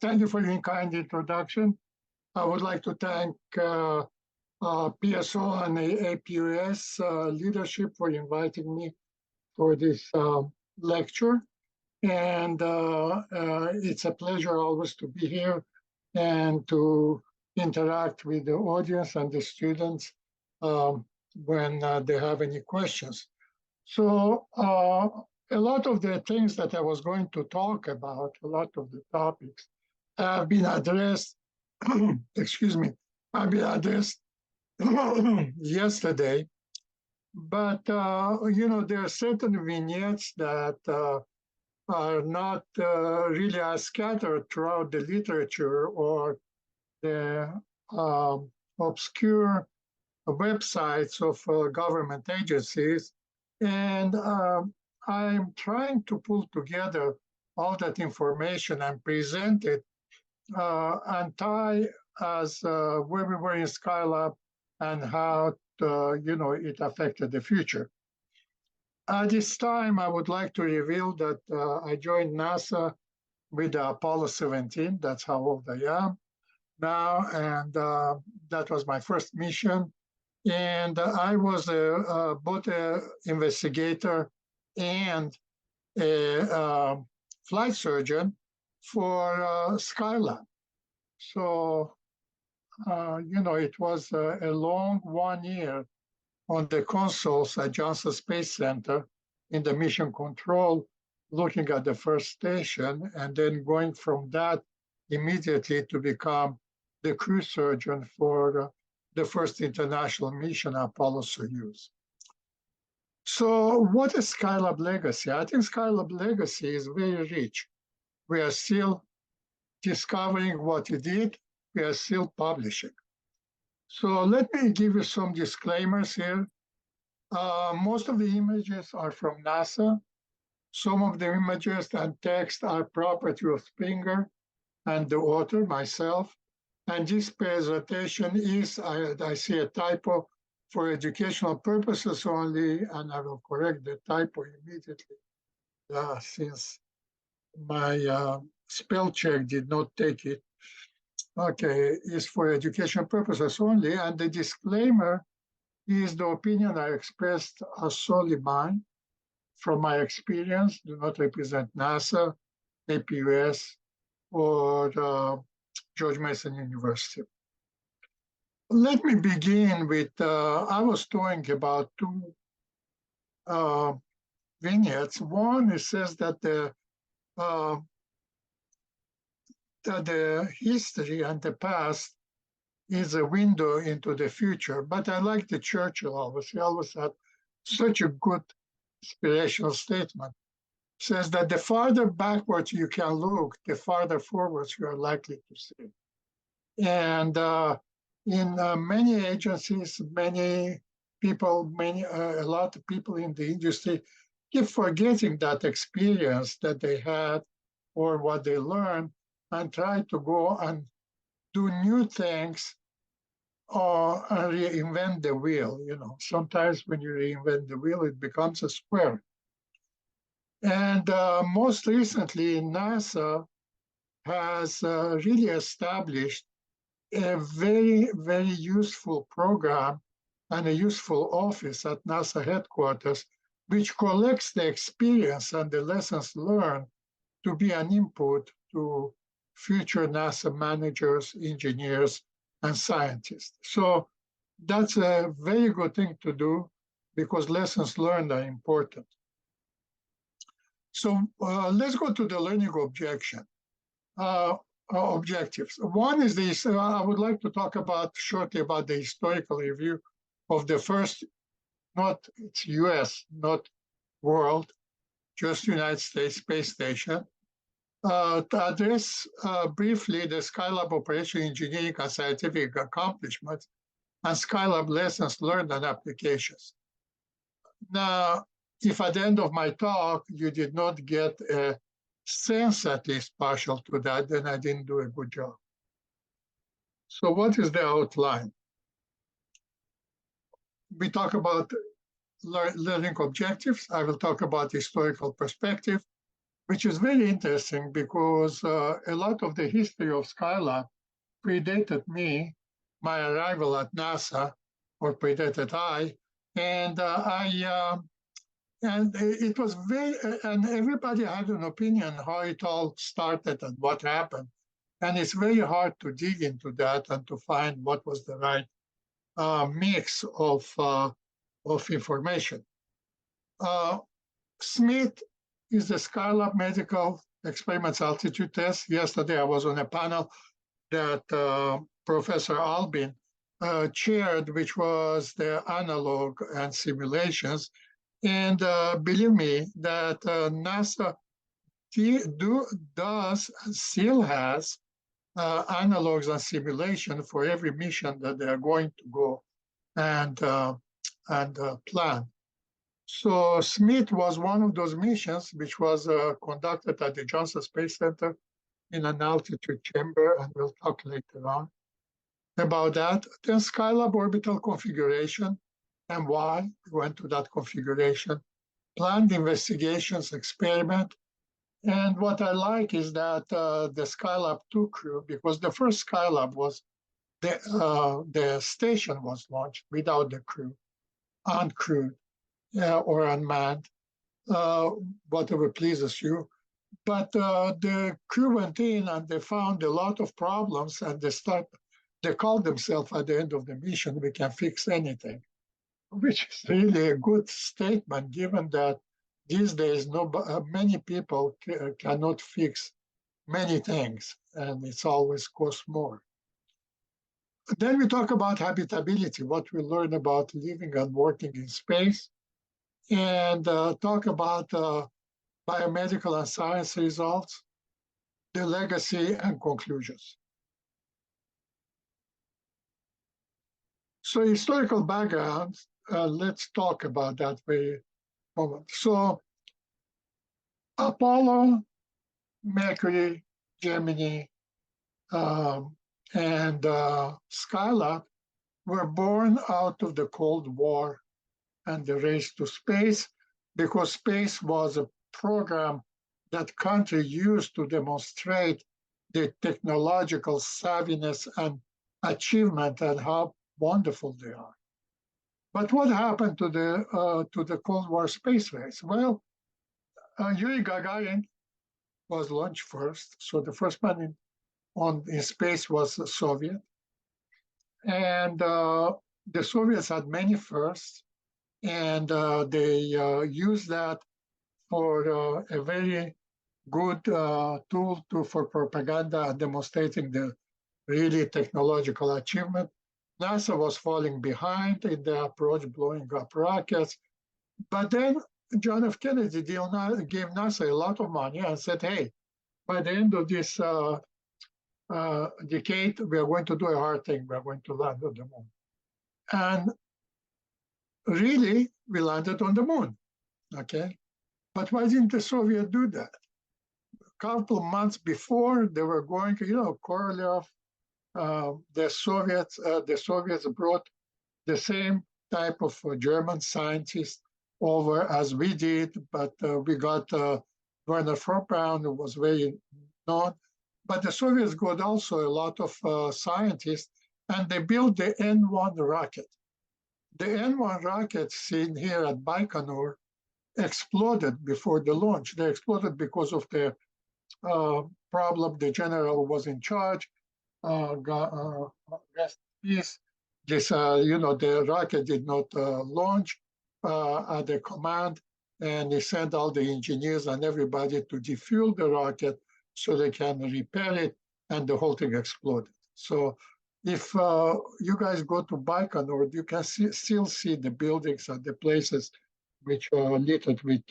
Thank you for your kind introduction. I would like to thank PSO and the APUS leadership for inviting me for this lecture. And it's a pleasure always to be here and to interact with the audience and the students when they have any questions. So a lot of the things that I was going to talk about, a lot of the topics have been addressed, excuse me, have been addressed yesterday. But, there are certain vignettes that are not really as scattered throughout the literature or the obscure websites of government agencies. And I'm trying to pull together all that information and present it and tie as where we were in SkyLab and how it affected the future. At this time, I would like to reveal that I joined NASA with Apollo 17. That's how old I am now, and that was my first mission. And I was both an investigator and a flight surgeon for SkyLab. So, it was a long 1 year on the consoles at Johnson Space Center in the mission control, looking at the first station, and then going from that immediately to become the crew surgeon for the first international mission, Apollo-Soyuz. So what is SkyLab legacy? I think SkyLab legacy is very rich. We are still discovering what it did. We are still publishing. So let me give you some disclaimers here. Most of the images are from NASA. Some of the images and text are property of Springer and the author, myself. And this presentation is, I see a typo, for educational purposes only, and I will correct the typo immediately since my spell check did not take it. Okay, is for education purposes only, and the disclaimer is the opinion I expressed as solely mine from my experience, do not represent NASA, APUS, or George Mason University. Let me begin with, I was talking about two vignettes. One, it says that the history and the past is a window into the future. But I like the Churchill always. He always had such a good inspirational statement. Says that the farther backwards you can look, the farther forwards you are likely to see. And in many agencies, many people, a lot of people in the industry keep forgetting that experience that they had or what they learned and try to go and do new things or reinvent the wheel. Sometimes when you reinvent the wheel, it becomes a square. And most recently, NASA has really established a very, very useful program and a useful office at NASA headquarters, which collects the experience and the lessons learned to be an input to future NASA managers, engineers, and scientists. So that's a very good thing to do because lessons learned are important. So let's go to the learning objectives. One is this, I would like to talk shortly about the historical review of the first, it's US, not world, just United States space station. To address briefly the SkyLab operation engineering and scientific accomplishments and SkyLab lessons learned and applications. Now, if at the end of my talk you did not get a sense, at least partial to that, then I didn't do a good job. So what is the outline? We talk about learning objectives. I will talk about historical perspective. which is very interesting because a lot of the history of SkyLab predated me, my arrival at NASA, or predated I, and and it was very, and everybody had an opinion how it all started and what happened, and it's very hard to dig into that and to find what was the right mix of information. Smith is the SkyLab Medical Experiments Altitude Test. Yesterday, I was on a panel that Professor Albin chaired, which was the analog and simulations. And believe me, that NASA still has analogs and simulation for every mission that they are going to go and plan. So Smith was one of those missions which was conducted at the Johnson Space Center in an altitude chamber, and we'll talk later on about that. Then SkyLab orbital configuration and why we went to that configuration, planned investigations, experiment. And what I like is that the SkyLab 2 crew, because the first SkyLab was the station was launched without the crew, uncrewed or unmanned, whatever pleases you. But the crew went in and they found a lot of problems, and they called themselves at the end of the mission, "We can fix anything," which is really a good statement, given that these days many people cannot fix many things, and it's always costs more. Then we talk about habitability, what we learn about living and working in space, and talk about biomedical and science results, the legacy and conclusions. So historical background, let's talk about that for a moment. So Apollo, Mercury, Gemini, and SkyLab were born out of the Cold War and the race to space, because space was a program that country used to demonstrate the technological savviness and achievement and how wonderful they are. But what happened to the Cold War space race? Well, Yuri Gagarin was launched first, so the first man in space was the Soviet, and the Soviets had many firsts, and they used that for a very good tool for propaganda and demonstrating the really technological achievement. NASA was falling behind in the approach, blowing up rockets. But then John F. Kennedy gave NASA a lot of money and said, hey, by the end of this decade, we are going to do a hard thing. We are going to land on the moon. And really, we landed on the moon, okay? But why didn't the Soviets do that? A couple of months before, they were going, Korolev, the Soviets brought the same type of German scientists over as we did, but we got Werner von Braun, who was very known. But the Soviets got also a lot of scientists, and they built the N-1 rocket. The N-1 rocket seen here at Baikonur exploded before the launch. They exploded because of the problem. The general was in charge. Rest in peace. This, the rocket did not launch at the command, and he sent all the engineers and everybody to defuel the rocket so they can repair it, and the whole thing exploded. So if you guys go to Baikonur, you can still see the buildings and the places which are littered with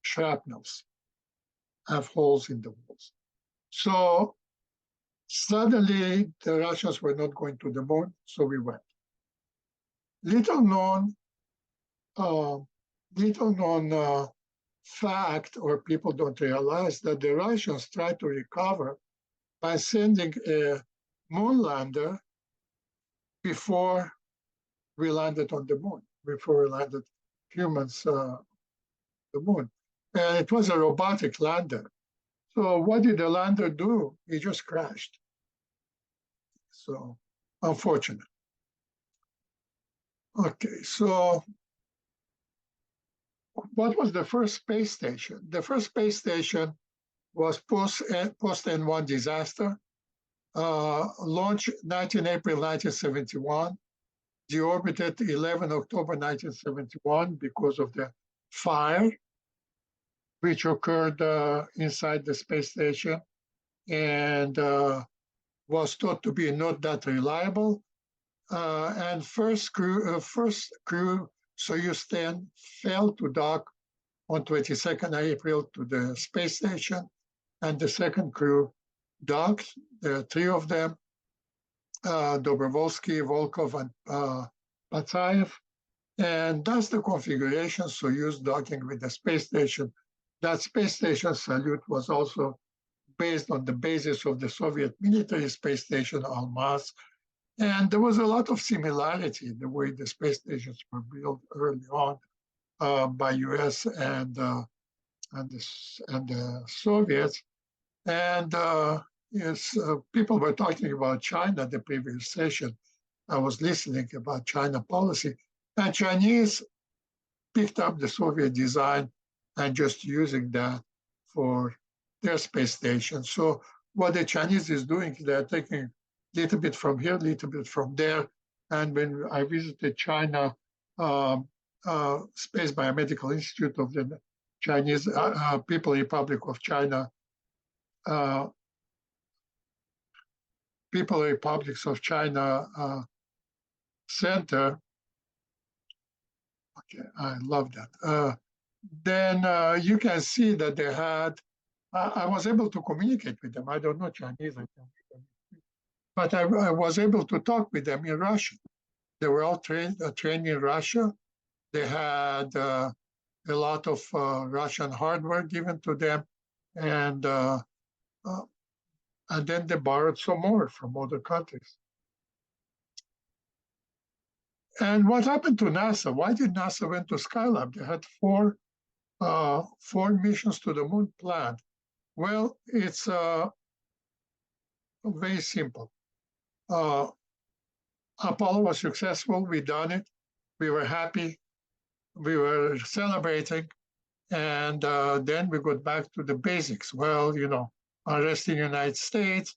shrapnels, have holes in the walls. So suddenly the Russians were not going to the moon, so we went. Little known fact, or people don't realize, that the Russians tried to recover by sending a moon lander before we landed on the moon, before we landed humans on the moon. and it was a robotic lander. So what did the lander do? It just crashed. So unfortunate. Okay, so what was the first space station? The first space station was post N1 disaster, launched 19 April 1971, deorbited 11 October 1971 because of the fire which occurred inside the space station and was thought to be not that reliable. And first crew Soyuz 10 failed to dock on 22nd April to the space station, and the second crew docked. There are three of them, Dobrovolsky, Volkov, and Patsayev. And that's the configuration Soyuz docking with the space station. That space station salute was also based on the basis of the Soviet military space station Almaz. And there was a lot of similarity in the way the space stations were built early on by US and the Soviets. And yes, people were talking about China the previous session. I was listening about China policy. And Chinese picked up the Soviet design and just using that for their space station. So what the Chinese is doing, they're taking a little bit from here, a little bit from there. And when I visited China, Space Biomedical Institute of the Chinese People's Republic of China, People's Republics of China Center. Okay, I love that. Then you can see that they had, I was able to communicate with them. I don't know Chinese, but I was able to talk with them in Russian. They were all trained in Russia. They had a lot of Russian hardware given to them, and then they borrowed some more from other countries. And what happened to NASA? Why did NASA went to SkyLab? They had four missions to the moon planned. Well, it's very simple. Apollo was successful. We done it. We were happy. We were celebrating. And then we got back to the basics. Well, unrest in the United States,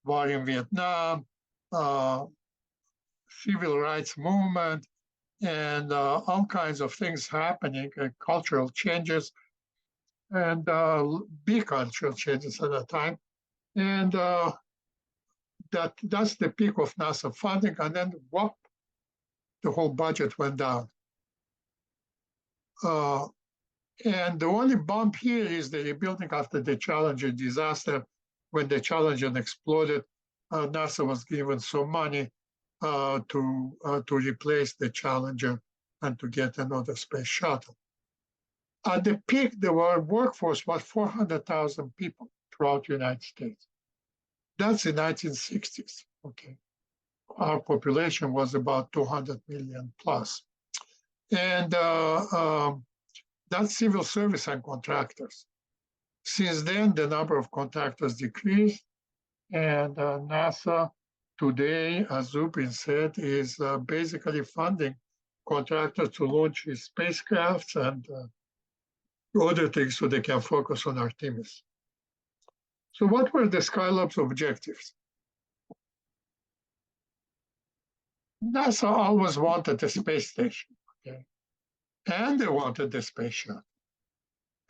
war in Vietnam, civil rights movement, and all kinds of things happening, cultural changes, and big cultural changes at the time. And that's the peak of NASA funding. And then, whoop, the whole budget went down. And the only bump here is the rebuilding after the Challenger disaster. When the Challenger exploded, NASA was given some money to replace the Challenger and to get another space shuttle. At the peak, the workforce was 400,000 people throughout the United States. That's the 1960s. Okay, our population was about 200 million plus, and that's civil service and contractors. Since then, the number of contractors decreased, and NASA today, as Zubin said, is basically funding contractors to launch his spacecrafts and other things so they can focus on Artemis. So what were the SkyLab's objectives? NASA always wanted a space station, okay? And they wanted the space shuttle.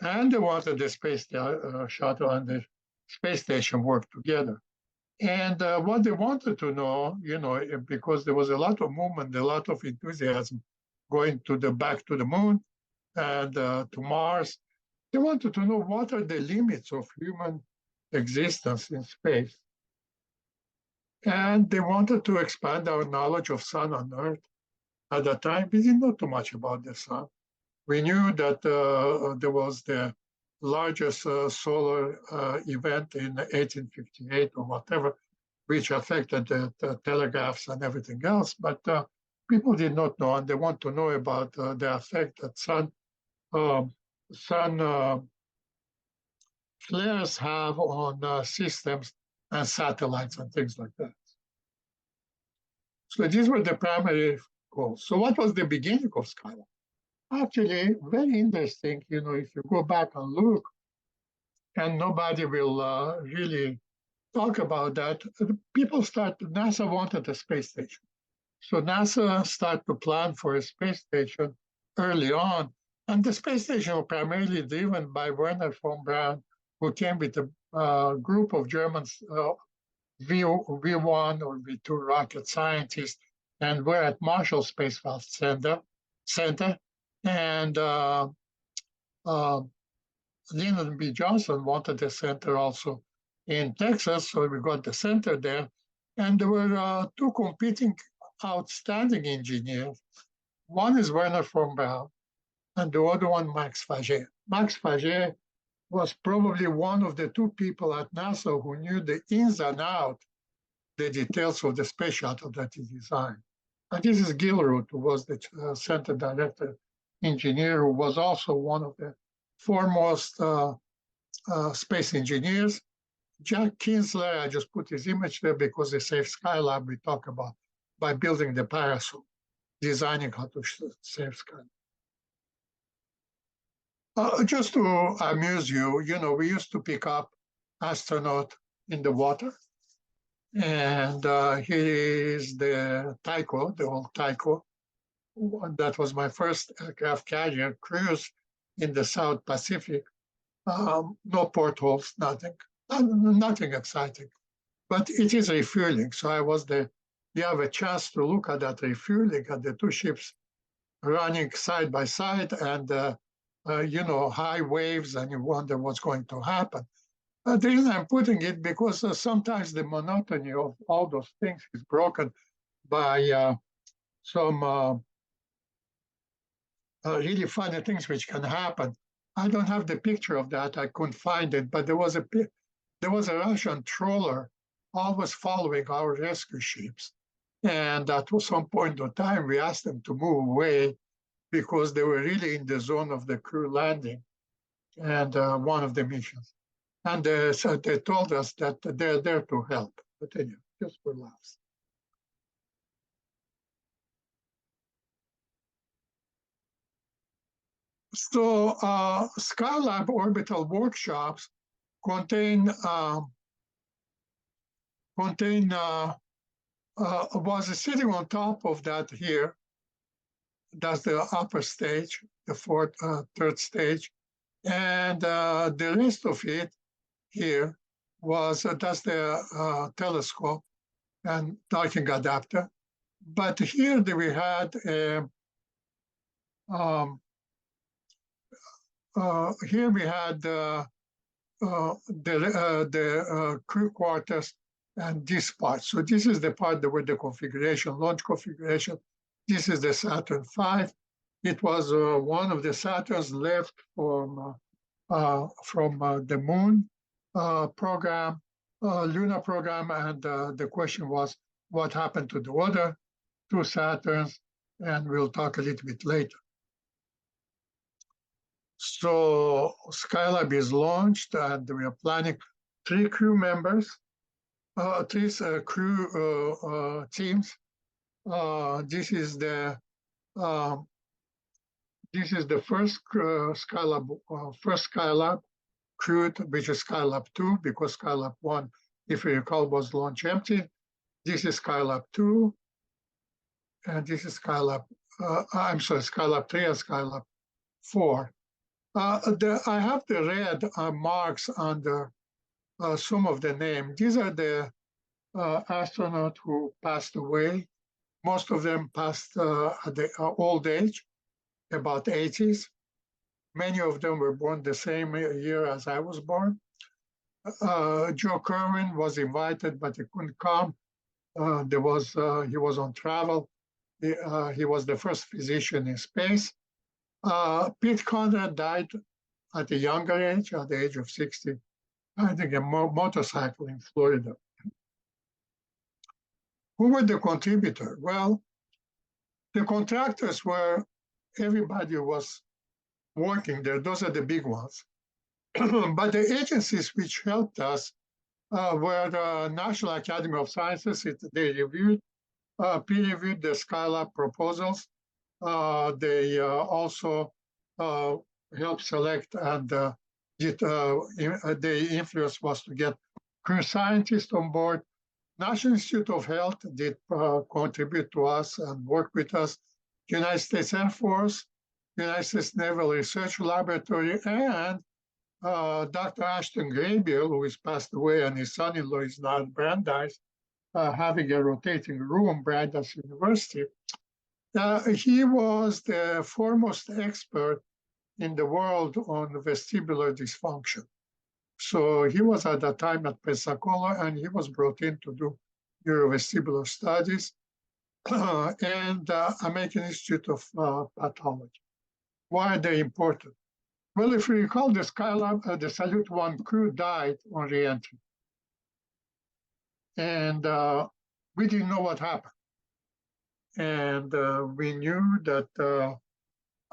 And they wanted the space shuttle and the space station work together. And what they wanted to know, because there was a lot of movement, a lot of enthusiasm going back to the moon and to Mars, they wanted to know what are the limits of human existence in space. And they wanted to expand our knowledge of sun on Earth. At that time, we didn't know too much about the sun. We knew that there was the largest solar event in 1858 or whatever, which affected the telegraphs and everything else. But people did not know, and they want to know about the effect that sun flares have on systems and satellites and things like that. So these were the primary goals. So what was the beginning of SkyLab? Actually, very interesting. If you go back and look, and nobody will really talk about that, NASA wanted a space station. So NASA started to plan for a space station early on. And the space station was primarily driven by Werner von Braun, who came with a group of Germans, V1 or V2 rocket scientists, and we're at Marshall Space Flight Center. And Lyndon B. Johnson wanted a center also in Texas, so we got the center there. And there were two competing outstanding engineers. One is Werner von Braun, and the other one, Max Faget. Max Faget was probably one of the two people at NASA who knew the ins and outs, the details of the space shuttle that he designed. And this is Gilruth, who was the center director engineer, who was also one of the foremost space engineers. Jack Kinsler, I just put his image there because they save SkyLab we talk about by building the parachute, designing how to save SkyLab. Just to amuse you, we used to pick up astronaut in the water. And here is the Tycho, the old Tycho. That was my first aircraft carrier cruise in the South Pacific. No portholes, nothing exciting. But it is refueling. So you have a chance to look at that refueling at the two ships running side by side and, high waves, and you wonder what's going to happen. The reason I'm putting it because sometimes the monotony of all those things is broken by some really funny things which can happen. I don't have the picture of that. I couldn't find it, but there was a Russian trawler always following our rescue ships. And at some point in time, we asked them to move away because they were really in the zone of the crew landing and one of the missions. And so they told us that they're there to help. But anyway, just for laughs. So SkyLab orbital workshops was sitting on top of that here. That's the upper stage, the third stage. And the rest of it here that's the telescope and docking adapter. But here we had the crew quarters and this part. So this is the part where the configuration, launch configuration. This is the Saturn V. It was one of the Saturns left from the Moon program, lunar program, and the question was what happened to the other two Saturns, and we'll talk a little bit later. So SkyLab is launched, and we are planning 3 crew members, 3 crew teams. This is the first SkyLab crewed, which is SkyLab 2, because SkyLab 1, if you recall, was launch empty. This is SkyLab 2, and this is SkyLab 3 and SkyLab 4. I have the red marks under some of the names. These are the astronauts who passed away. Most of them passed at the old age, about 80s. Many of them were born the same year as I was born. Joe Kerwin was invited, but he couldn't come. He was on travel. He was the first physician in space. Pete Conrad died at a younger age, at the age of 60, I think a motorcycle in Florida. Who were the contributors? Well, the contractors were everybody who was working there. Those are the big ones. But the agencies which helped us were the National Academy of Sciences. They peer-reviewed the SkyLab proposals. They also helped select, and the influence was to get career scientists on board. National Institute of Health did contribute to us and work with us. United States Air Force, United States Naval Research Laboratory, and Dr. Ashton Graybill, who is passed away, and his son-in-law is now at Brandeis, having a rotating room, Brandeis University. He was the foremost expert in the world on vestibular dysfunction. So he was at that time at Pensacola, and he was brought in to do neurovestibular studies and American Institute of Pathology. Why are they important? Well, if you recall, the SkyLab, the Salute 1 crew died on reentry. And we didn't know what happened. And we knew that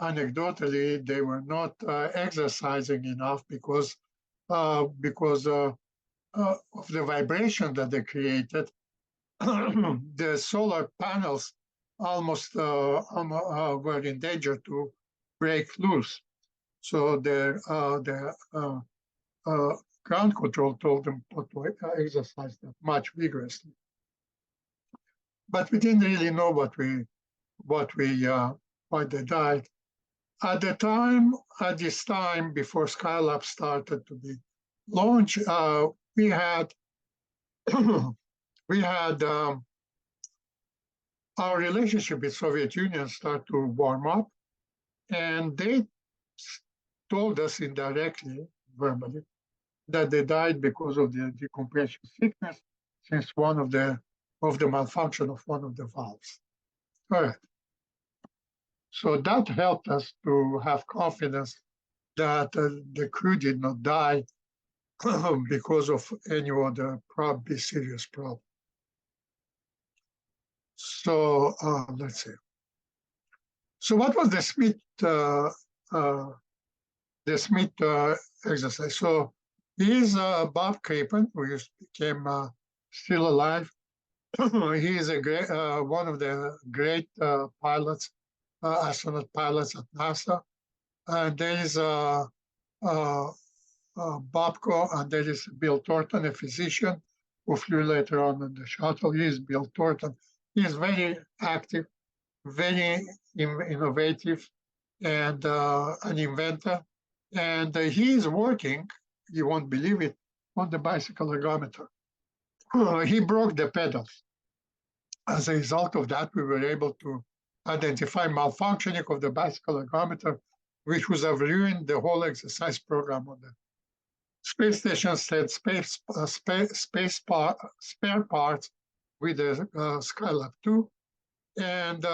anecdotally, they were not exercising enough because of the vibration that they created. The solar panels almost were in danger to break loose. So the ground control told them not to exercise that much vigorously. But we didn't really know why they died. At this time, before SkyLab started to be launched, we had our relationship with Soviet Union start to warm up, and they told us indirectly, verbally, that they died because of the decompression sickness, since one of the malfunction of one of the valves. All right. So that helped us to have confidence that the crew did not die because of any other probably serious problem. So let's see. So what was the Smith exercise? So he's Bob Crapen, who became still alive. He is one of the great pilots, astronaut pilots at NASA. And there is Bobko, and there is Bill Thornton, a physician who flew later on the shuttle. He is Bill Thornton. He is very active, very innovative, and an inventor. And he is working, you won't believe it, on the bicycle ergometer. He broke the pedals. As a result of that, we were able to identify malfunctioning of the bicycle ergometer, which would have ruined the whole exercise program on the space station. Said spare parts with the SkyLab 2. And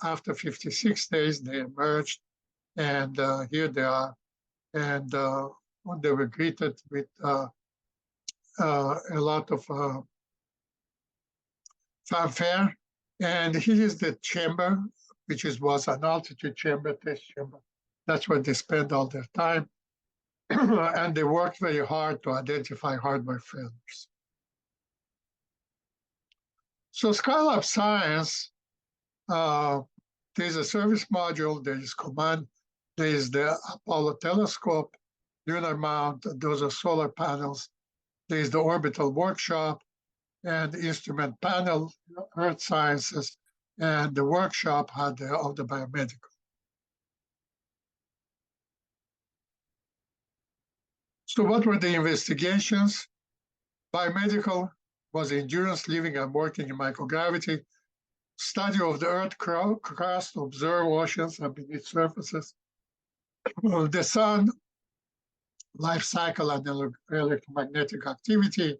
after 56 days, they emerged, and here they are. And they were greeted with a lot of fanfare. And here is the chamber, which was an altitude chamber, test chamber. That's where they spent all their time. And they worked very hard to identify hardware failures. So SkyLab Science, there's a service module, there is command, there is the Apollo telescope, lunar mount, those are solar panels. There is the orbital workshop and the instrument panel, Earth Sciences, and the workshop had all the biomedical. So what were the investigations? Biomedical was endurance, living and working in microgravity, study of the Earth crust, observe oceans and beneath surfaces, the sun, life cycle and electromagnetic activity,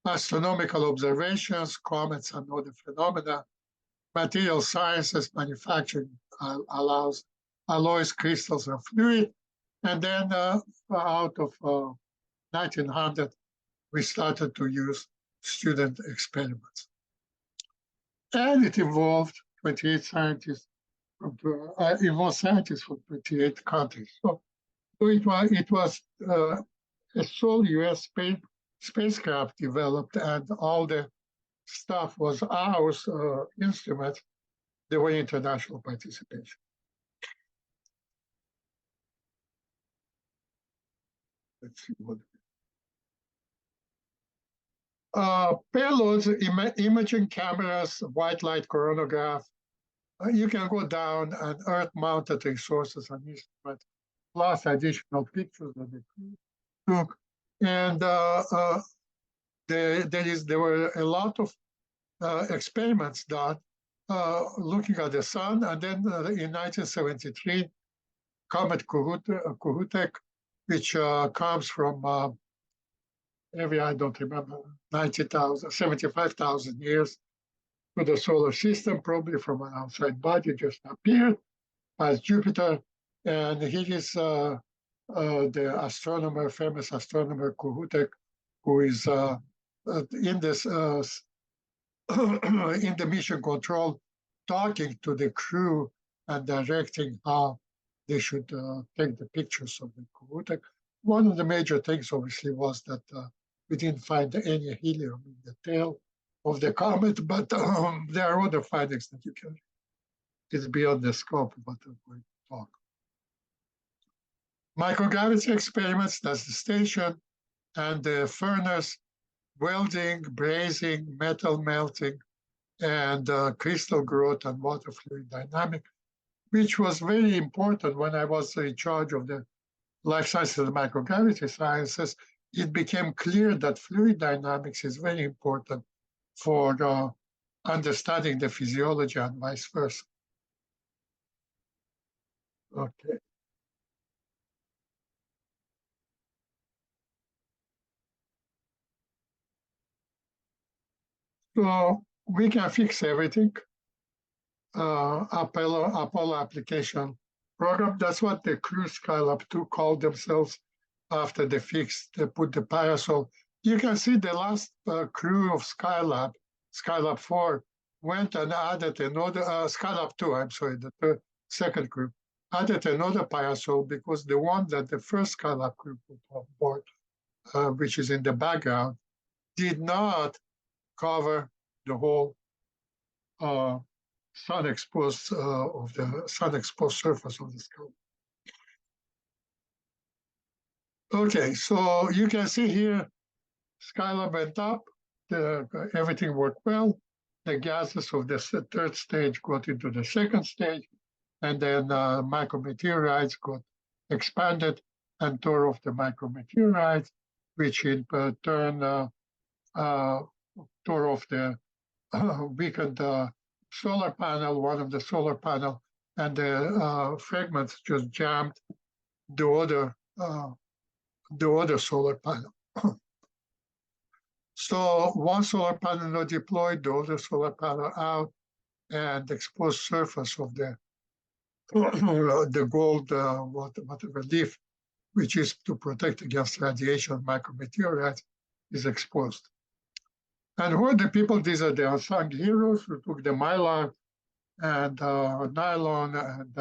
astronomical observations, comets and other phenomena, material sciences, manufacturing alloys, crystals, and fluid. And then out of 1900, we started to use student experiments. And it involved 28 scientists from 28 countries. So So it was a sole U.S. spacecraft developed, and all the stuff was ours, instruments. There were international participation. Let's see what. Payloads, imaging cameras, white light coronagraph. You can go down and Earth-mounted resources and instruments, plus additional pictures that they took. And there were a lot of experiments done looking at the sun. And then in 1973, Comet Kohutek, which comes from maybe I don't remember, 90,000, 75,000 years to the solar system, probably from an outside body, just appeared as Jupiter. And he is the astronomer, famous astronomer Kohutek, who is in this in the mission control, talking to the crew and directing how they should take the pictures of the Kohutek. One of the major things, obviously, was that we didn't find any helium in the tail of the comet, but there are other findings that you can. It's beyond the scope of what I'm going to talk. Microgravity experiments, that's the station, and the furnace, welding, brazing, metal melting, and crystal growth and water fluid dynamics, which was very important when I was in charge of the life sciences and microgravity sciences. It became clear that fluid dynamics is very important for understanding the physiology and vice versa. Okay. So we can fix everything. Apollo application program. That's what the crew SkyLab 2 called themselves after they put the parasol. You can see the last crew of SkyLab 4, went and added another, SkyLab 2, I'm sorry, the second crew, added another parasol because the one that the first SkyLab crew put on board, which is in the background, did not cover the whole sun-exposed surface of the sky. Okay, so you can see here, SkyLab went up, everything worked well. The gases of the third stage got into the second stage, and then micrometeorites got expanded and tore off the micrometeorites, which in turn tore off the weakened solar panel, one of the solar panel, and the fragments just jammed the other solar panel. So one solar panel not deployed, the other solar panel out, and exposed surface of the gold, whatever leaf, which is to protect against radiation micrometeorites, is exposed. And who are the people? These are the unsung heroes who took the mylar and nylon and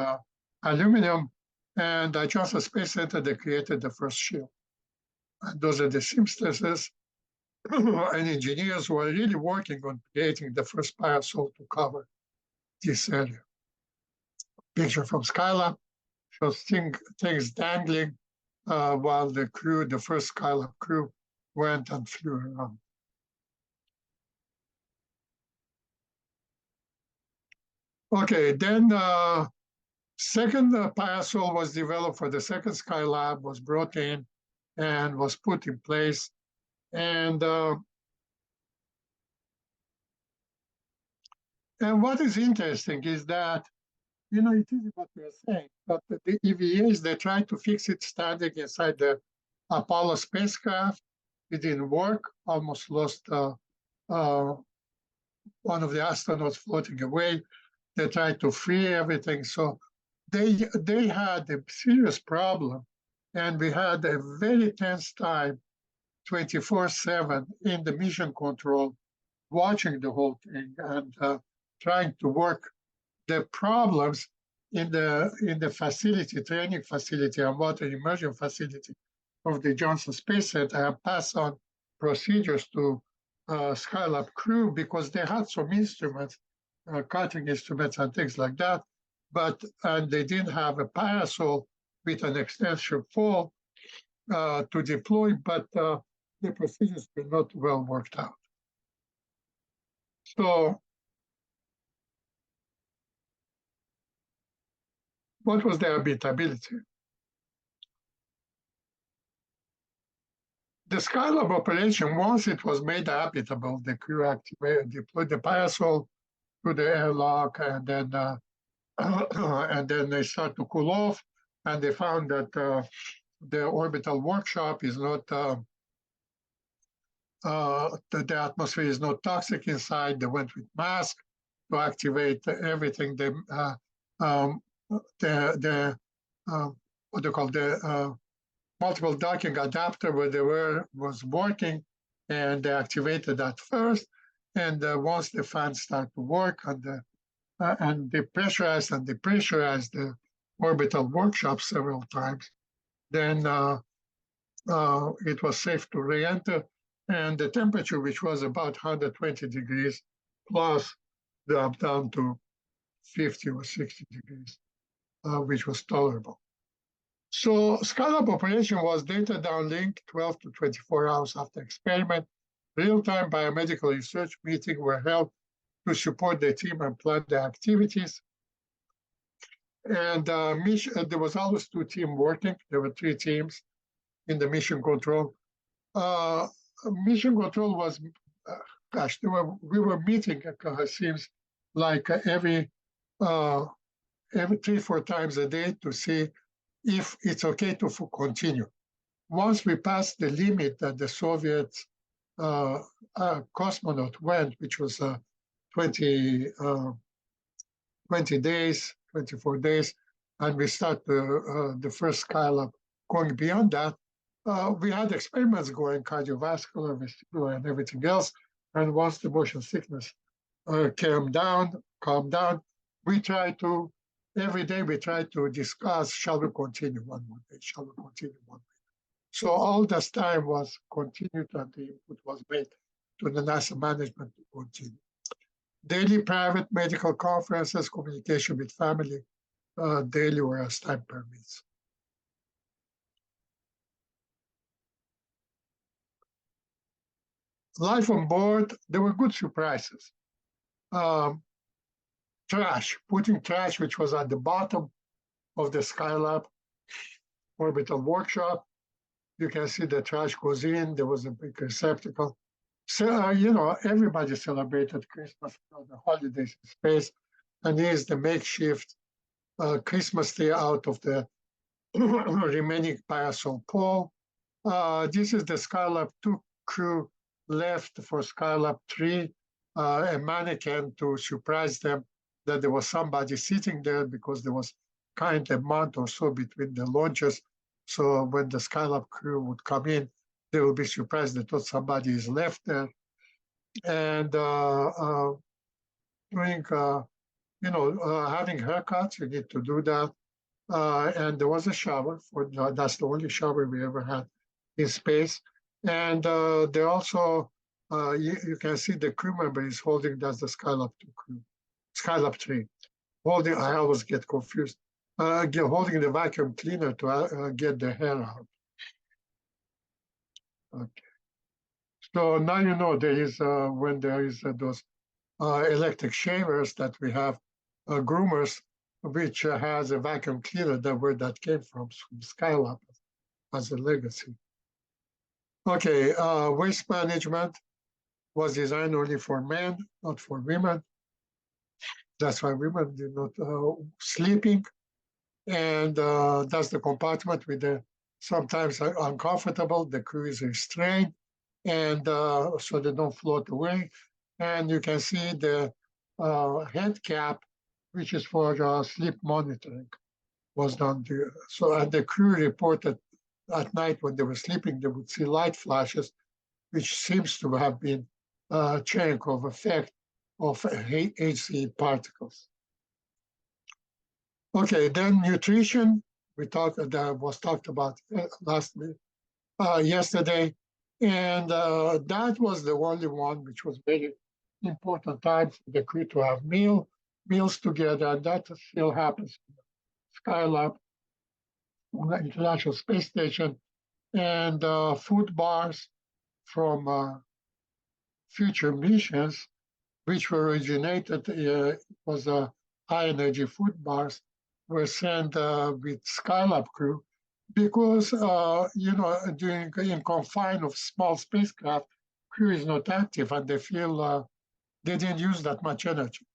aluminum, and at Johnson Space Center, they created the first shield. And those are the seamstresses and engineers who are really working on creating the first parasol to cover this area. Picture from SkyLab shows things dangling while the first SkyLab crew went and flew around. Okay, then second parasol was developed for the second SkyLab, was brought in and was put in place. And what is interesting is that, it is what we are saying, but the EVAs, they tried to fix it standing inside the Apollo spacecraft. It didn't work, almost lost one of the astronauts floating away. They tried to free everything. So they had a serious problem. And we had a very tense time, 24/7 in the mission control, watching the whole thing and trying to work the problems in the facility, training facility and water immersion facility of the Johnson Space Center, and pass on procedures to SkyLab crew because they had some instruments, cutting instruments and things like that, and they didn't have a parasol with an extension pole to deploy, but the procedures were not well worked out. So what was the habitability? The SkyLab operation, once it was made habitable, the crew deployed the parasol to the airlock, and then and then they start to cool off, and they found that the orbital workshop is not the atmosphere is not toxic inside. They went with mask to activate everything. What do you call the multiple docking adapter where they was working, and they activated that first. And once the fans start to work and they pressurized and depressurized the orbital workshop several times, then it was safe to re-enter. And the temperature, which was about 120 degrees plus, dropped down to 50 or 60 degrees, which was tolerable. So SkyLab operation was data downlink 12 to 24 hours after experiment. Real-time biomedical research meetings were held to support the team and plan the activities. And there was always 2 teams working. There were 3 teams in the mission control. Mission control was, we were meeting, it seems like every 3-4 times a day to see if it's okay to continue. Once we passed the limit that the Soviet cosmonaut went, which was 20 days, 24 days, and we start the first SkyLab going beyond that, we had experiments going, cardiovascular, vestibular, and everything else. And once the motion sickness calmed down, we try to, every day we try to discuss, shall we continue one more day? Shall we continue one day? So all this time was continued, and the input was made to the NASA management to continue. Daily private medical conferences, communication with family, daily or as time permits. Life on board, there were good surprises. Putting trash, which was at the bottom of the SkyLab orbital workshop. You can see the trash goes in. There was a big receptacle. So, everybody celebrated Christmas, the holidays in space. And here's the makeshift Christmas tree out of the remaining parasol pole. This is the SkyLab 2 crew left for SkyLab 3, a mannequin to surprise them that there was somebody sitting there because there was kind of a month or so between the launches. So when the SkyLab crew would come in, they would be surprised they thought somebody is left there. And having haircuts, you need to do that. And there was a shower. That's the only shower we ever had in space. And they also, you can see the crew member is holding, that's the SkyLab 2 crew, SkyLab 3. Holding, I always get confused, holding the vacuum cleaner to get the hair out. Okay. So now you know there is, when there is those electric shavers that we have, groomers, which has a vacuum cleaner, where that came from SkyLab as a legacy. Okay, waste management was designed only for men, not for women. That's why women did not sleeping. And that's the compartment with the sometimes uncomfortable, the crew is restrained, and so they don't float away. And you can see the head cap, which is for sleep monitoring, was done there. So and the crew reported at night when they were sleeping, they would see light flashes, which seems to have been Cherenkov effect of HC particles. Okay, then nutrition. That was talked about yesterday, and that was the only one which was very important time for the crew to have meals together, and that still happens in SkyLab on the International Space Station, and food bars from future missions, which were originated, was high energy food bars, were sent with Skylab crew because, during in confine of small spacecraft, crew is not active and they feel they didn't use that much energy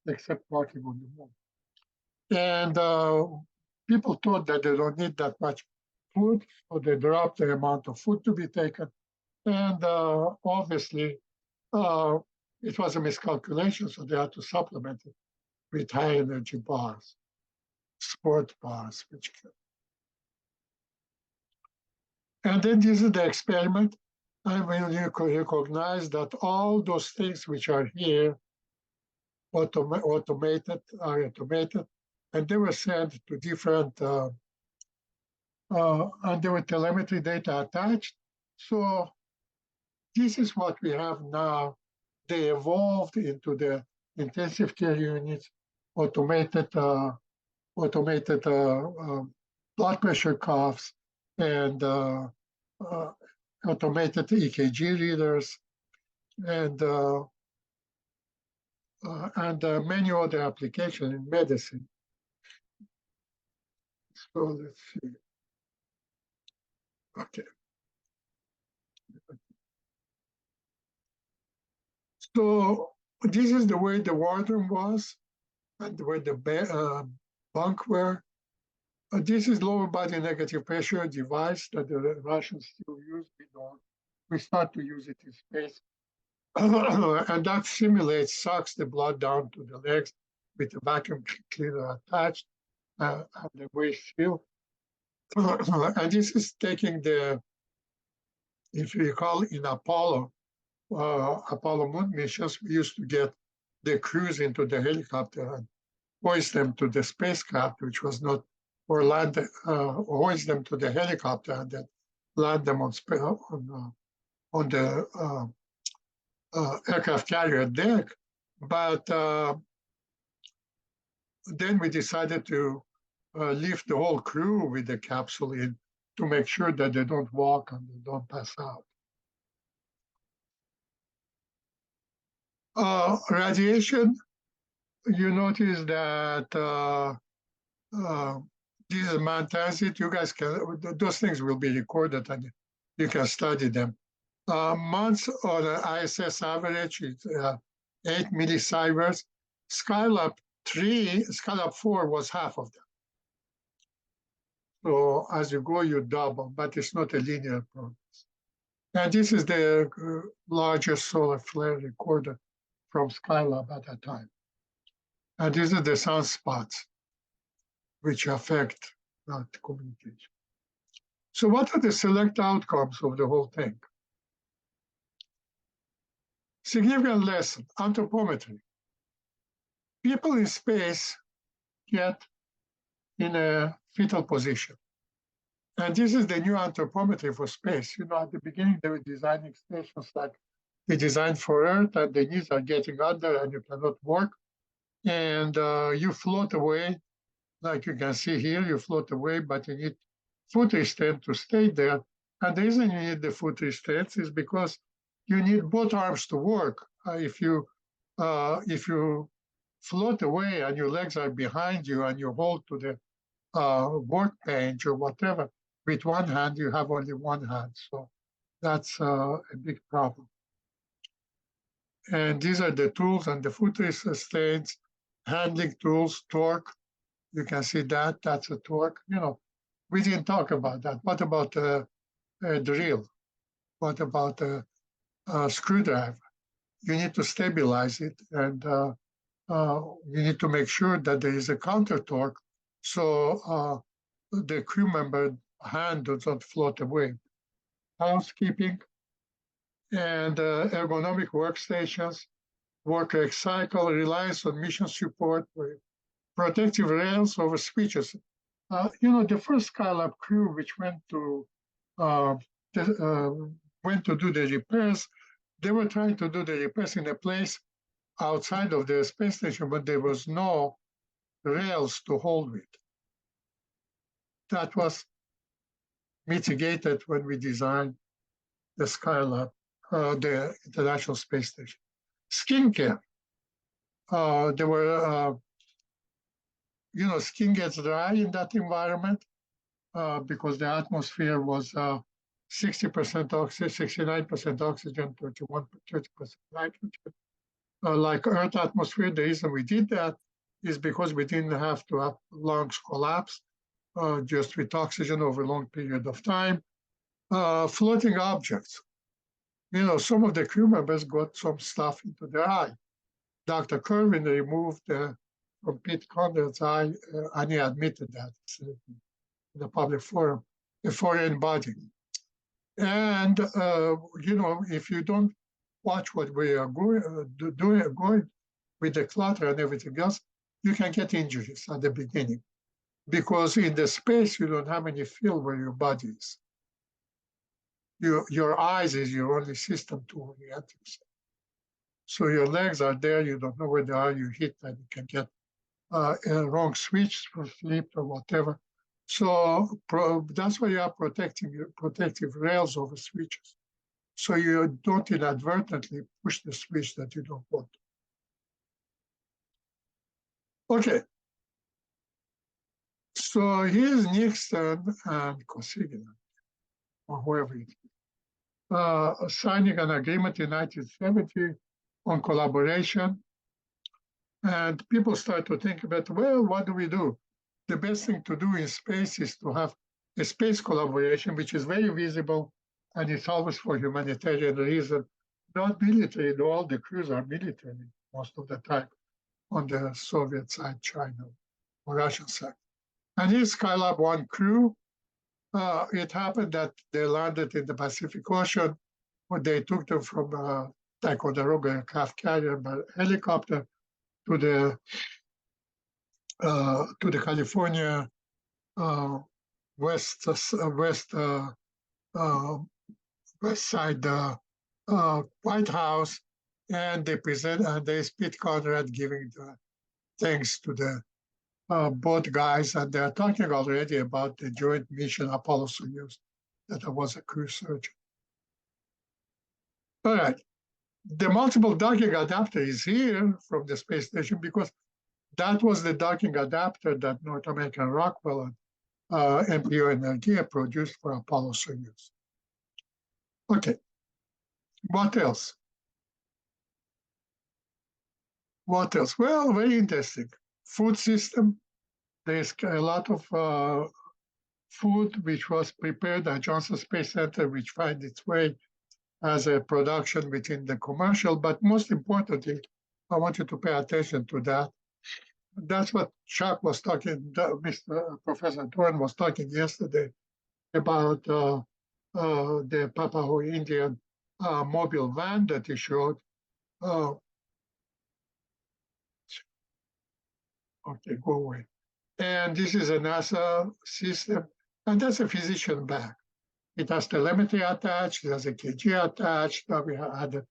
except working on the moon. And people thought that they don't need that much food, so they dropped the amount of food to be taken. And obviously, uh, it was a miscalculation, so they had to supplement it with high energy bars, sport bars, and then this is the experiment. I will recognize that all those things which are here automated, and they were sent to different, and there were telemetry data attached. So this is what we have now. They evolved into the intensive care units, automated blood pressure cuffs, and automated EKG readers, and many other applications in medicine. So let's see. Okay. So this is the way the wardroom was and the way the bunk were. This is lower body negative pressure device that the Russians still use. We start to use it in space. And that simulates, sucks the blood down to the legs with a vacuum cleaner attached and the waist seal. And this is taking if you recall, in Apollo moon missions, we used to get the crews into the helicopter and hoist them to the spacecraft, which was not, or hoist them to the helicopter and then land them on the aircraft carrier deck. But then we decided to lift the whole crew with the capsule in to make sure that they don't walk and they don't pass out. Radiation, you notice that this is Mount Transit. You guys those things will be recorded and you can study them. Months on an ISS average is 8 millisieverts. Skylab 4 was half of them. So as you go, you double, but it's not a linear progress. And this is the largest solar flare recorded from Skylab at that time. And these are the sunspots which affect that communication. So what are the select outcomes of the whole thing? Significant lesson, anthropometry. People in space get in a fetal position. And this is the new anthropometry for space. At the beginning, they were designing stations like they designed for Earth, and the knees are getting under and you cannot work. And you float away, like you can see here, you float away, but you need foot restraint to stay there. And the reason you need the foot restraints is because you need both arms to work. If you float away and your legs are behind you and you hold to the workbench or whatever, with one hand, you have only one hand. So that's a big problem. And these are the tools and the foot restraints, handling tools, torque. You can see that, that's a torque. We didn't talk about that. What about a drill? What about a screwdriver? You need to stabilize it, and you need to make sure that there is a counter torque so the crew member hand does not float away. Housekeeping and ergonomic workstations, work cycle, reliance on mission support, protective rails over switches. The first SkyLab crew, which uh, went to do the repairs, they were trying to do the repairs in a place outside of the space station, but there was no rails to hold with. That was mitigated when we designed the SkyLab, the International Space Station. Skincare. There were, skin gets dry in that environment because the atmosphere was 60% oxygen, 69% oxygen, 30% nitrogen. Like Earth atmosphere, the reason we did that is because we didn't have to have lungs collapse just with oxygen over a long period of time. Floating objects. Some of the crew members got some stuff into their eye. Dr. Kerwin removed from Pete Conrad's eye, and he admitted that in the public forum, a foreign body. And, if you don't watch what we are going with the clutter and everything else, you can get injuries at the beginning. Because in the space, you don't have any feel where your body is. Your eyes is your only system to orient yourself. So your legs are there, you don't know where they are, you hit and you can get a wrong switch for flip or whatever. So that's why you are protective rails over switches. So you don't inadvertently push the switch that you don't want. Okay. So here's Nixon and Kosygin, or whoever it is, signing an agreement in 1970 on collaboration. And people start to think about, well, what do we do? The best thing to do in space is to have a space collaboration, which is very visible, and it's always for humanitarian reason, not military, though all the crews are military most of the time on the Soviet side, China, or Russian side. And here's Skylab 1 crew. It happened that they landed in the Pacific Ocean, where they took them from Ticonderoga aircraft carrier by helicopter to the California west side White House, and they speak Conrad giving the thanks to the both guys, and they're talking already about the joint mission Apollo-Soyuz that I was a crew surgeon. All right, the multiple docking adapter is here from the space station because that was the docking adapter that North American Rockwell and NPO Energia produced for Apollo-Soyuz. Okay, what else? What else? Well, very interesting. Food system. There's a lot of food which was prepared at Johnson Space Center, which finds its way as a production within the commercial. But most importantly, I want you to pay attention to that. That's what Chuck was talking, Professor Torn was talking yesterday about the Papaho Indian mobile van that he showed. Okay, go away. And this is a NASA system, and that's a physician bag. It has telemetry attached, it has a KG attached, we had an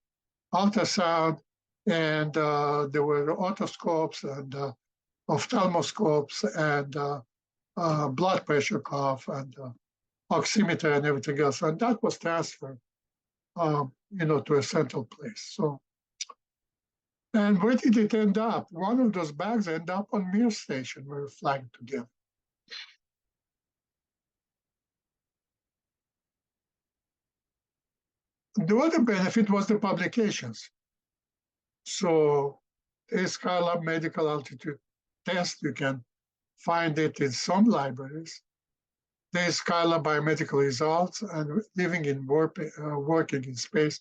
ultrasound, and there were otoscopes and ophthalmoscopes and blood pressure cuff and oximeter and everything else. And that was transferred, to a central place. So, and where did it end up? One of those bags ended up on Mir Station. We were flying together. The other benefit was the publications. So the SkyLab medical altitude test, you can find it in some libraries. The SkyLab biomedical results and living in working in space,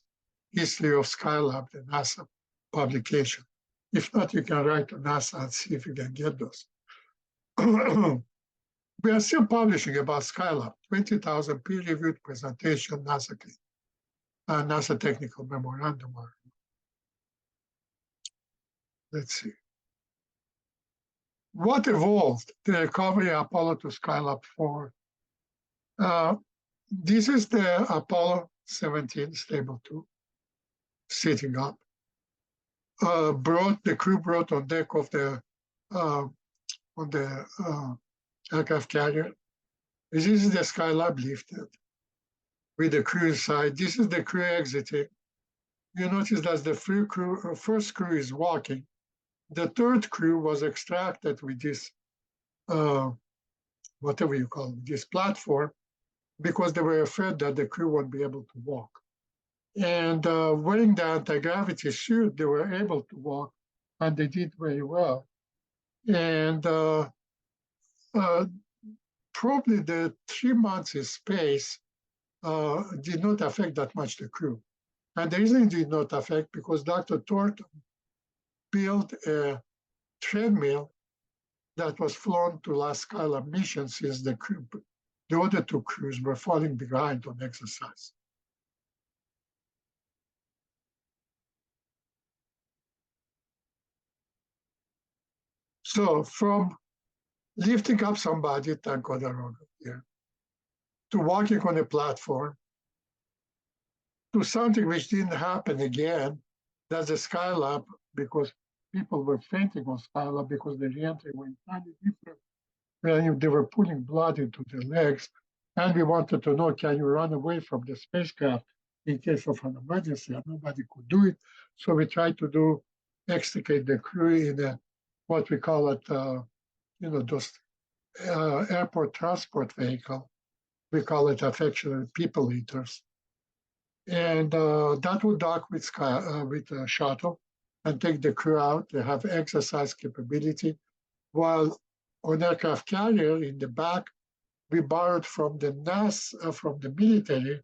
history of SkyLab, the NASA publication. If not, you can write to NASA and see if you can get those. We are still publishing about SkyLab, 20,000 peer-reviewed presentation, NASA technical memorandum. Let's see. What evolved the recovery Apollo to Skylab 4? Uh, this is the Apollo 17 stable 2 sitting up. The crew brought on deck of the aircraft carrier. This is the Skylab lifted with the crew inside. This is the crew exiting. You notice that the first crew is walking. The third crew was extracted with this, whatever you call it, this platform, because they were afraid that the crew won't be able to walk. And wearing the anti-gravity suit, they were able to walk, and they did very well. And probably the 3 months in space did not affect that much the crew. And the reason it did not affect because Dr. Thornton built a treadmill that was flown to last Skylab mission since the other two crews were falling behind on exercise. So from lifting up somebody, thank God Arnauld here, to walking on a platform, to something which didn't happen again, that's the Skylab, because people were fainting on Skylab because the reentry went entirely different. When they were putting blood into their legs, and we wanted to know, can you run away from the spacecraft in case of an emergency? And nobody could do it. So we tried to extricate the crew in what we call it, those airport transport vehicle. We call it affectionately people eaters. And that would dock with a shuttle and take the crew out. They have exercise capability. While on aircraft carrier in the back, we borrowed from the NASA, from the military,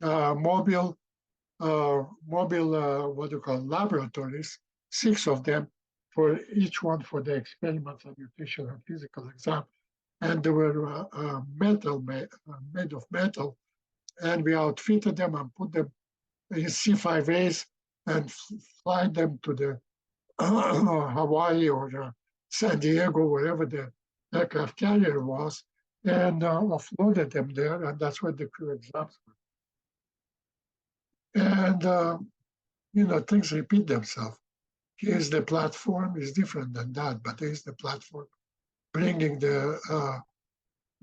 mobile laboratories, 6 of them, for each one for the experiments and nutrition and physical exam. And they were made of metal. And we outfitted them and put them in C5As and fly them to the Hawaii or San Diego, wherever the aircraft carrier was, and offloaded them there, and that's where the crew exams were. And things repeat themselves. Here's the platform, is different than that, but here's the platform bringing the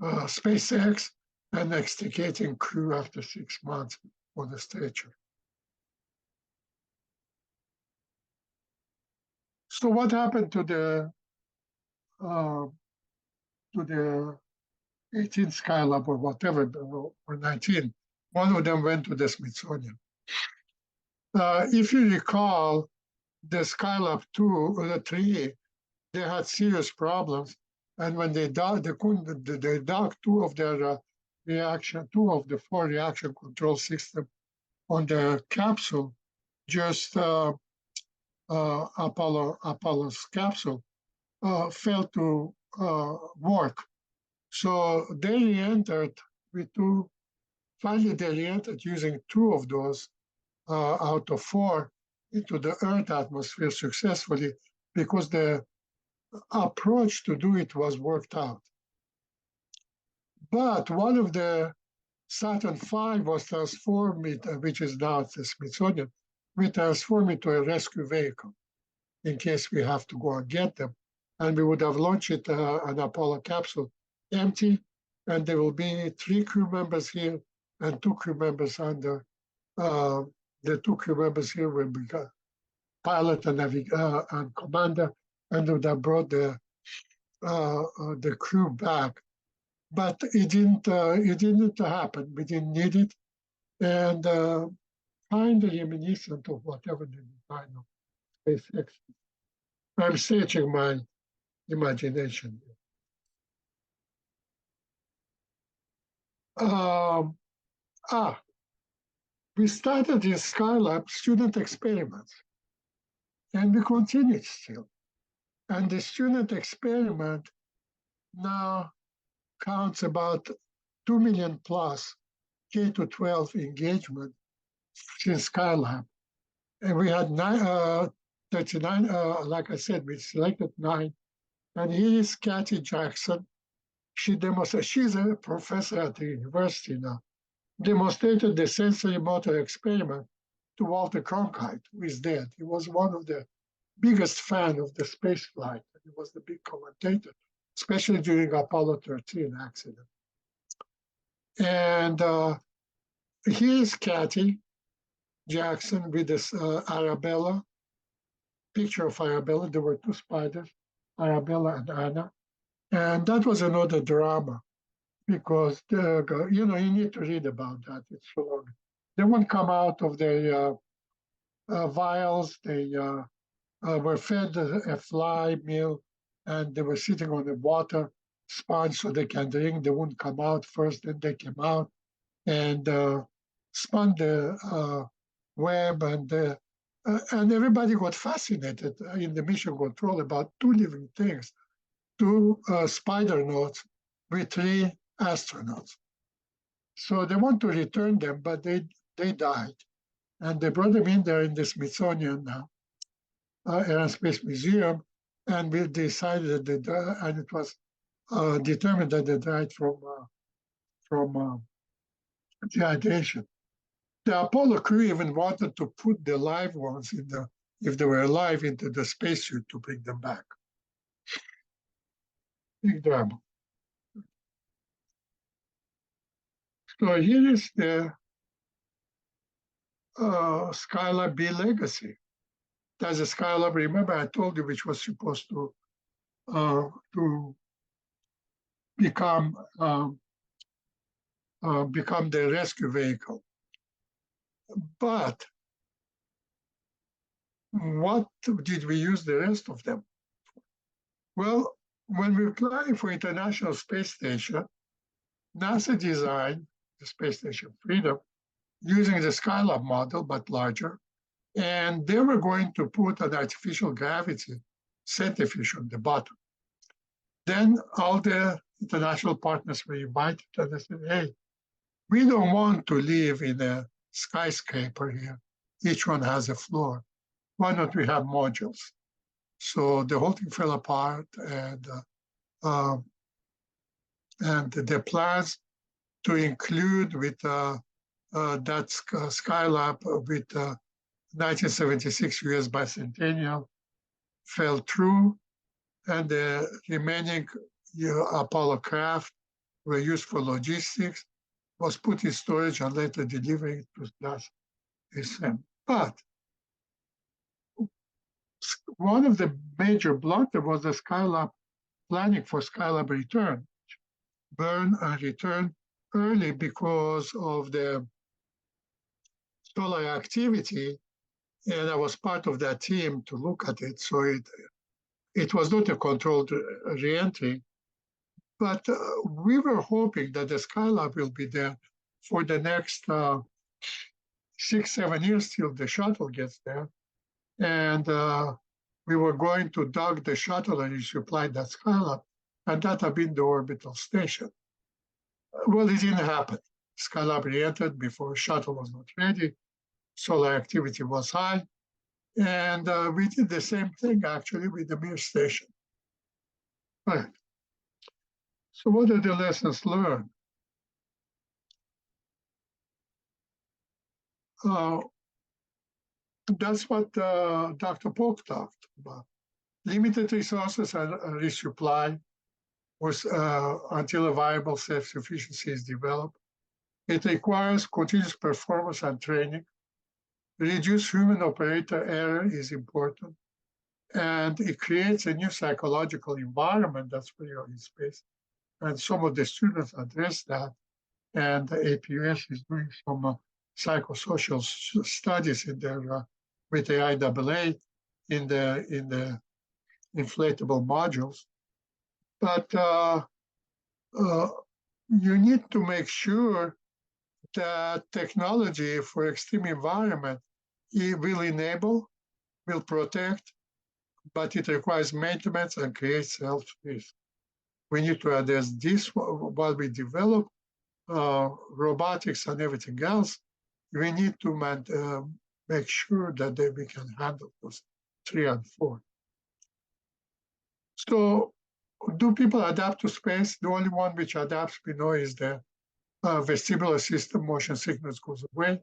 SpaceX and extricating crew after 6 months on the stretcher. So what happened to the 18 Skylab or whatever, or 19? One of them went to the Smithsonian. If you recall, the Skylab 2 or the 3, they had serious problems, and when they docked, they docked two of the 4 reaction control systems on the capsule, just Apollo's capsule, failed to work. So they re-entered finally they re-entered using 2 of those out of 4 into the Earth atmosphere successfully, because the approach to do it was worked out. But one of the Saturn V was transformed, which is now at the Smithsonian, we transformed into a rescue vehicle in case we have to go and get them. And we would have launched it, an Apollo capsule empty, and there will be 3 crew members here and 2 crew members under. The 2 crew members here will be pilot and commander, and would have brought the crew back. But it didn't happen. We didn't need it, and kind of reminiscent of whatever the design of SpaceX. I'm stretching my imagination. We started in SkyLab student experiments, and we continue still. And the student experiment now counts about 2 million plus K-12 engagement since SkyLab. And we had 39, like I said, we selected 9 And here is Kathy Jackson. She's a professor at the university now, demonstrated the sensory motor experiment to Walter Cronkite, who is dead. He was one of the biggest fan of the space flight. He was the big commentator, especially during Apollo 13 accident. And here's Kathy Jackson with this Arabella, picture of Arabella. There were two spiders, Arabella and Anna. And that was another drama because, you need to read about that. It's so long. They won't come out of the vials. They were fed a fly meal and they were sitting on the water sponge so they can drink. They wouldn't come out first, then they came out and spun the web and everybody got fascinated in the mission control about two living things, two spider nodes with three astronauts. So they want to return them, but they died. And they brought them in there in the Smithsonian Air and Space Museum, and we decided that and it was determined that they died from dehydration. The Apollo crew even wanted to put the live ones if they were alive, into the spacesuit to bring them back. Big drama. So here is the SkyLab B legacy. There's a SkyLab, remember I told you, which was supposed to become the rescue vehicle. But what did we use the rest of them for? Well, when we were planning for International Space Station, NASA designed the Space Station Freedom using the SkyLab model, but larger. And they were going to put an artificial gravity centrifuge on the bottom. Then all the international partners were invited and they said, hey, we don't want to live in a skyscraper here. Each one has a floor. Why don't we have modules? So the whole thing fell apart, and the plans to include with that SkyLab with 1976 US bicentennial fell through, and the remaining Apollo craft were used for logistics, was put in storage and later delivered to SM. But one of the major blunders was the SkyLab planning for SkyLab return. Burn and return early because of the solar activity, and I was part of that team to look at it. So it was not a controlled reentry, but we were hoping that the SkyLab will be there for the next 6-7 years till the shuttle gets there. And we were going to dock the shuttle and resupply that SkyLab, and that had been the orbital station. Well, it didn't happen. SkyLab re-entered before shuttle was not ready. Solar activity was high. And we did the same thing, actually, with the Mir station. Right. So what are the lessons learned? That's what Dr. Polk talked about. Limited resources and resupply was until a viable self-sufficiency is developed. It requires continuous performance and training. Reduce human operator error is important. And it creates a new psychological environment. That's where you're in space. And some of the students address that. And the APUS is doing some psychosocial studies in their with the IAA in the inflatable modules. But you need to make sure that technology for extreme environment it will enable, will protect, but it requires maintenance and creates health risk. We need to address this while we develop robotics and everything else. We need to make sure that we can handle those 3 and 4. So Do people adapt to space? The only one which adapts, we know, is the vestibular system. Motion sickness goes away,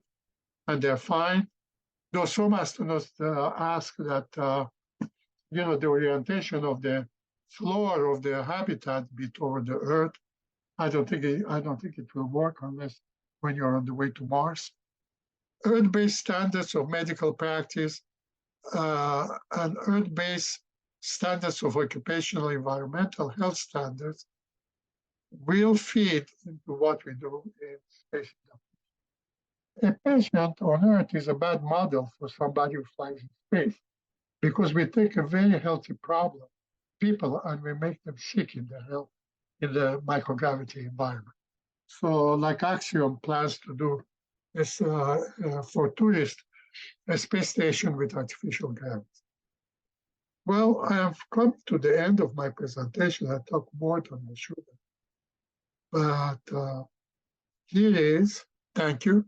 and they're fine. Though some astronauts ask that, the orientation of the floor of the habitat be toward the Earth. I don't think it will work unless when you're on the way to Mars. Earth-based standards of medical practice and Earth-based standards of occupational environmental health standards will feed into what we do in space. A patient on Earth is a bad model for somebody who flies in space because we take a very healthy problem, people, and we make them sick in the microgravity environment. So, like Axiom plans to do this for tourists, a space station with artificial gravity. Well, I have come to the end of my presentation. I talk more than I should have. But here is, thank you.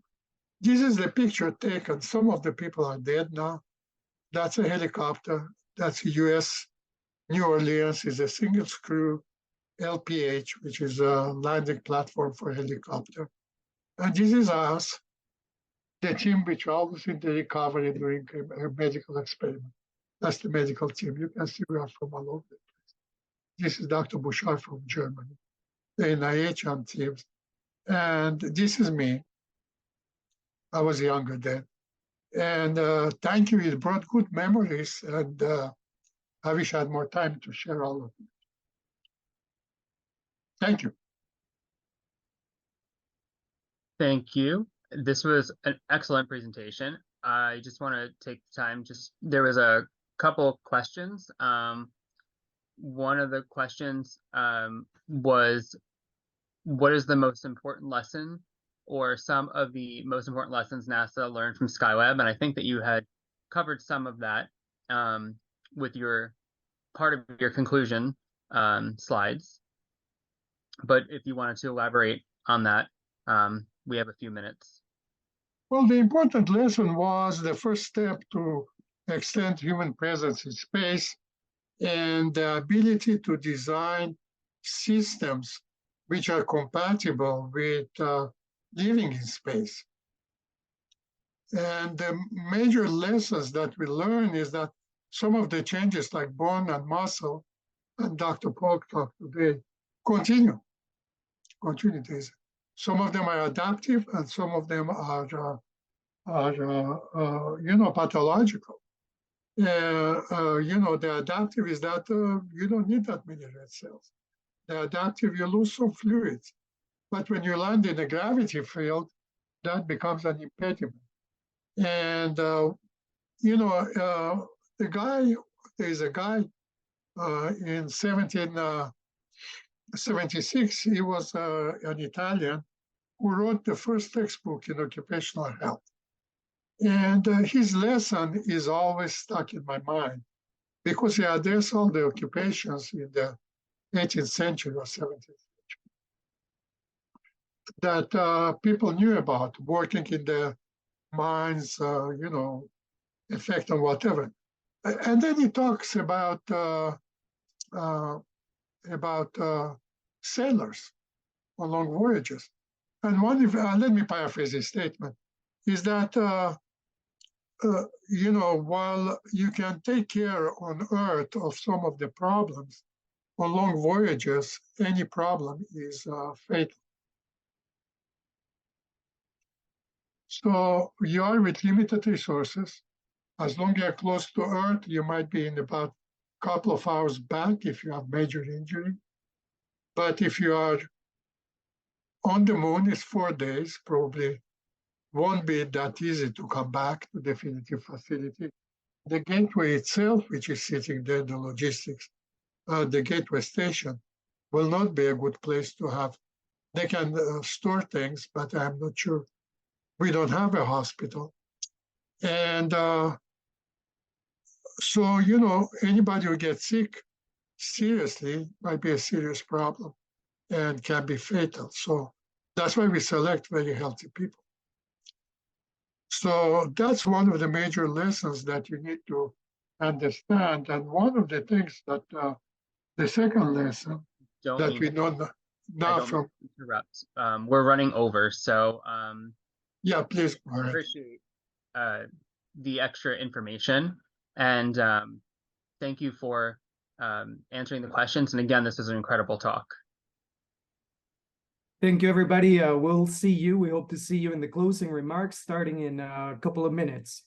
This is the picture taken. Some of the people are dead now. That's a helicopter. That's US New Orleans is a single screw LPH, which is a landing platform for a helicopter. And this is us, the team which always in the recovery doing a medical experiment. That's the medical team. You can see we are from all over the place. This is Dr. Bouchard from Germany, the NIH teams. And this is me. I was younger then. And thank you. It brought good memories. And I wish I had more time to share all of it. Thank you. Thank you. This was an excellent presentation. I just want to take the time, there was a couple questions. One of the questions was, what is the most important lesson or some of the most important lessons NASA learned from SkyLab? And I think that you had covered some of that with your part of your conclusion slides. But if you wanted to elaborate on that, we have a few minutes. Well, the important lesson was the first step to extend human presence in space and the ability to design systems which are compatible with living in space. And the major lessons that we learn is that some of the changes like bone and muscle, and Dr. Polk talked today, continue. Some of them are adaptive and some of them are pathological. The adaptive is that you don't need that many red cells. The adaptive, you lose some fluids. But when you land in a gravity field, that becomes an impediment. And, there's a guy in 1776, he was an Italian who wrote the first textbook in occupational health. And his lesson is always stuck in my mind because he addressed all the occupations in the 18th century or 17th century that people knew about, working in the mines, effect on whatever. And then he talks about sailors on long voyages. And let me paraphrase his statement, is that, while you can take care on Earth of some of the problems, on long voyages, any problem is fatal. So you are with limited resources. As long as you're close to Earth, you might be in about a couple of hours back if you have major injury. But if you are on the moon, it's 4 days, probably won't be that easy to come back to definitive facility. The gateway itself, which is sitting there, the logistics, the gateway station, will not be a good place to have. They can store things, but I'm not sure. We don't have a hospital. And so, anybody who gets sick seriously might be a serious problem and can be fatal. So that's why we select very healthy people. So that's one of the major lessons that you need to understand. And one of the things that the second lesson Don't that mean we know I now don't mean from. to interrupt. We're running over, so Yeah, please go ahead. appreciate the extra information, and thank you for answering the questions. And again, this was an incredible talk. Thank you, everybody. We'll see you. We hope to see you in the closing remarks starting in a couple of minutes.